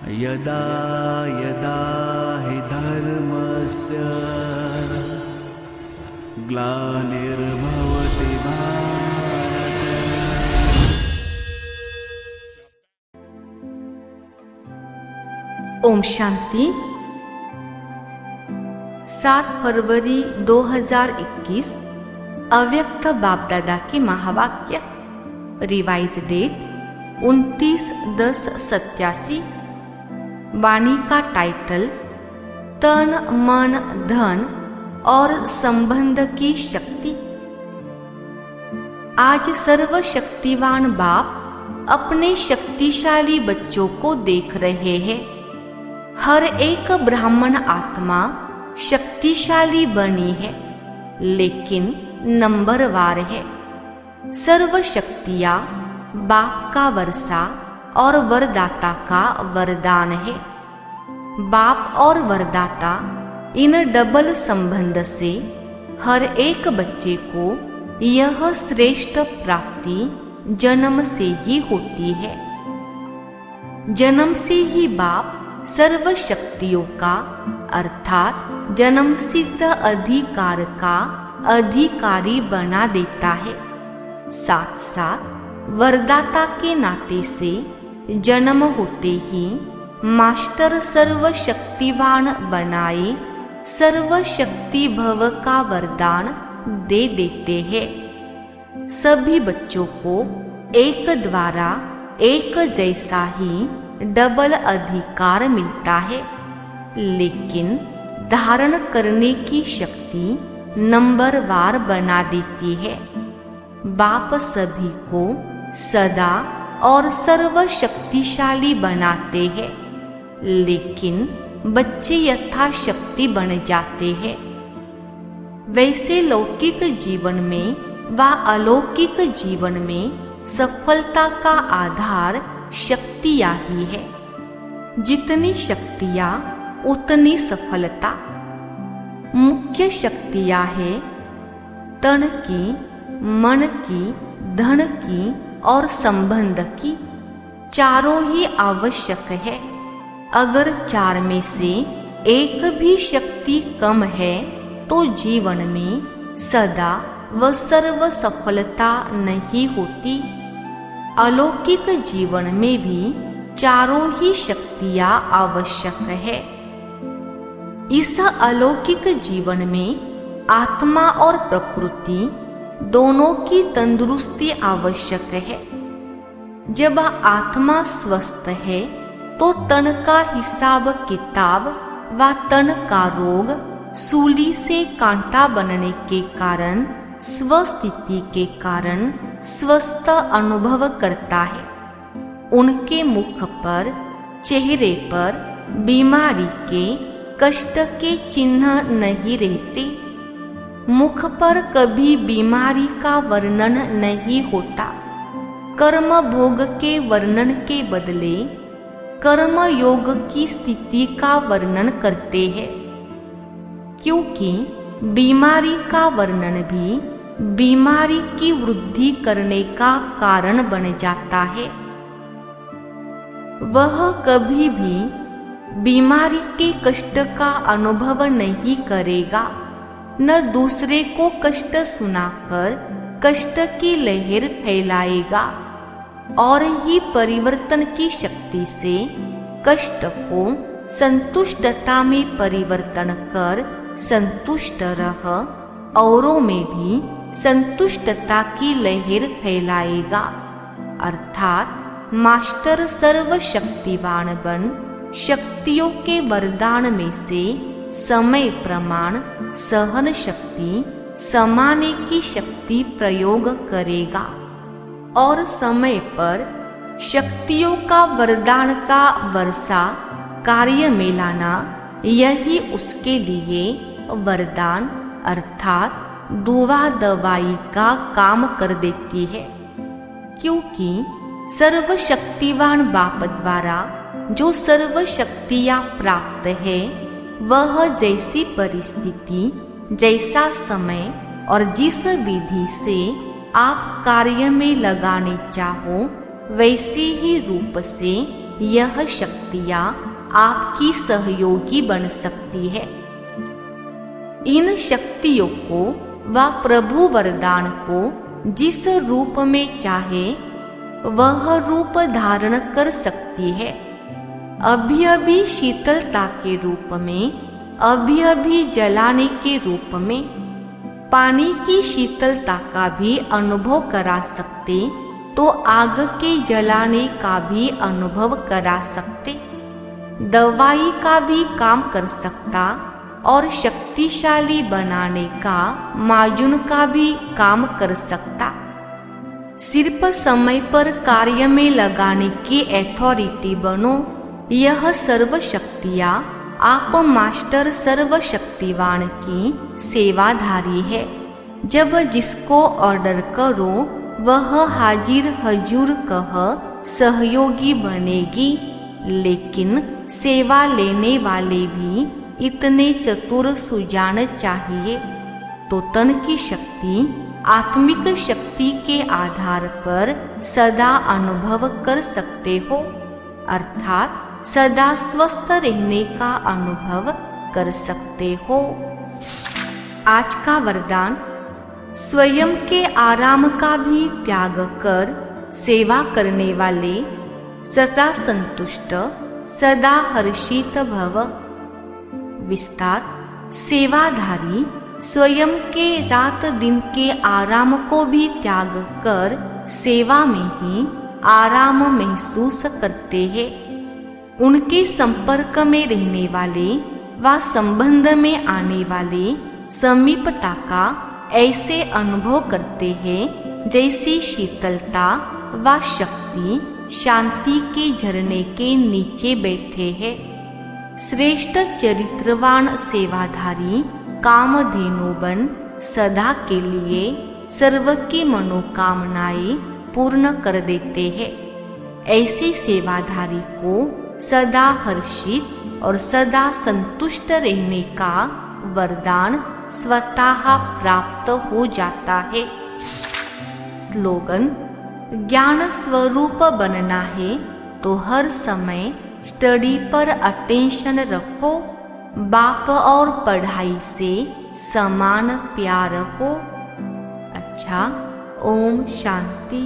यदा यदा हि धर्मस्य ग्लानिर्भवति भारत। ओम शांति। 7 फरवरी 2021 अव्यक्त बाप दादा के महावाक्य। Revise date 29/10/87। वाणी का टाइटल तन मन धन और संबंध की शक्ति। आज सर्वशक्तिवान बाप अपने शक्तिशाली बच्चों को देख रहे हैं। हर एक ब्राह्मण आत्मा शक्तिशाली बनी है, लेकिन नंबरवार है। सर्व शक्तियां बाप का वर्षा और वरदाता का वरदान है। बाप और वरदाता इन डबल संबंध से हर एक बच्चे को यह श्रेष्ठ प्राप्ति जन्म से ही होती है। जन्म से ही बाप सर्व शक्तियों का अर्थात जन्मसिद्ध अधिकार का अधिकारी बना देता है। साथ साथ वरदाता के नाते से जन्म होते ही मास्टर सर्वशक्तिवान बनाए सर्वशक्ति भव का वरदान दे देते हैं। सभी बच्चों को एक द्वारा एक जैसा ही डबल अधिकार मिलता है, लेकिन धारण करने की शक्ति नंबरवार बना देती है। बाप सभी को सदा और सर्वशक्तिशाली बनाते हैं, लेकिन बच्चे यथाशक्ति बन जाते हैं। वैसे लौकिक जीवन में व अलौकिक जीवन में सफलता का आधार शक्तियां ही है। जितनी शक्तियां उतनी सफलता। मुख्य शक्तियां है तन की, मन की, धन की और संबंध की। चारों ही आवश्यक है। अगर चार में से एक भी शक्ति कम है तो जीवन में सदा व सर्व सफलता नहीं होती। अलौकिक जीवन में भी चारों ही शक्तियां आवश्यक है। इस अलौकिक जीवन में आत्मा और प्रकृति दोनों की तंदुरुस्ती आवश्यक है। जब आत्मा स्वस्थ है तो तन का हिसाब किताब व तन का रोग सूली से कांटा बनने के कारण स्वस्थिति के कारण स्वस्थ अनुभव करता है। उनके मुख पर, चेहरे पर बीमारी के, कष्ट के चिन्ह नहीं रहते। मुख पर कभी बीमारी का वर्णन नहीं होता। कर्म भोग के वर्णन के बदले कर्म योग की स्थिति का वर्णन करते हैं, क्योंकि बीमारी का वर्णन भी बीमारी की वृद्धि करने का कारण बन जाता है। वह कभी भी बीमारी के कष्ट का अनुभव नहीं करेगा, न दूसरे को कष्ट सुनाकर कष्ट की लहर फैलाएगा, और ही परिवर्तन की शक्ति से कष्ट को संतुष्टता में परिवर्तन कर संतुष्ट रह औरों में भी संतुष्टता की लहर फैलाएगा। अर्थात मास्टर सर्वशक्तिवान बन शक्तियों के वरदान में से समय प्रमाण सहन शक्ति समाने की शक्ति प्रयोग करेगा और समय पर शक्तियों का वरदान का वर्षा कार्य में लाना, यही उसके लिए वरदान अर्थात दुआ दवाई का काम कर देती है। क्योंकि सर्वशक्तिवान बाप द्वारा जो सर्व शक्तियां प्राप्त है, वह जैसी परिस्थिति, जैसा समय और जिस विधि से आप कार्य में लगाने चाहो, वैसे ही रूप से यह शक्तियाँ आपकी सहयोगी बन सकती है। इन शक्तियों को व प्रभु वरदान को जिस रूप में चाहे वह रूप धारण कर सकती है। अभी अभी शीतलता के रूप में, अभी अभी जलाने के रूप में, पानी की शीतलता का भी अनुभव करा सकते तो आग के जलाने का भी अनुभव करा सकते। दवाई का भी काम कर सकता और शक्तिशाली बनाने का, माजुन का भी काम कर सकता। सिर्फ समय पर कार्य में लगाने की अथॉरिटी बनो। यह सर्व शक्तियाँ आप मास्टर सर्वशक्तिवान की सेवाधारी है। जब जिसको ऑर्डर करो वह हाजिर हजूर कह सहयोगी बनेगी। लेकिन सेवा लेने वाले भी इतने चतुर सुजान चाहिए। तो तन की शक्ति आत्मिक शक्ति के आधार पर सदा अनुभव कर सकते हो, अर्थात सदा स्वस्थ रहने का अनुभव कर सकते हो। आज का वरदान, स्वयं के आराम का भी त्याग कर सेवा करने वाले सदा संतुष्ट, सदा हर्षित भव। विस्तार, सेवाधारी स्वयं के रात दिन के आराम को भी त्याग कर सेवा में ही आराम महसूस करते हैं। उनके संपर्क में रहने वाले व संबंध में आने वाले समीपता का ऐसे अनुभव करते हैं जैसी शीतलता व शक्ति शांति के झरने के नीचे बैठे हैं। श्रेष्ठ चरित्रवान सेवाधारी कामधेनु बन सदा के लिए सर्व की मनोकामनाएं पूर्ण कर देते हैं। ऐसे सेवाधारी को सदा हर्षित और सदा संतुष्ट रहने का वरदान स्वतः प्राप्त हो जाता है। स्लोगन, ज्ञान स्वरूप बनना है तो हर समय स्टडी पर अटेंशन रखो। बाप और पढ़ाई से समान प्यार हो। अच्छा, ओम शांति।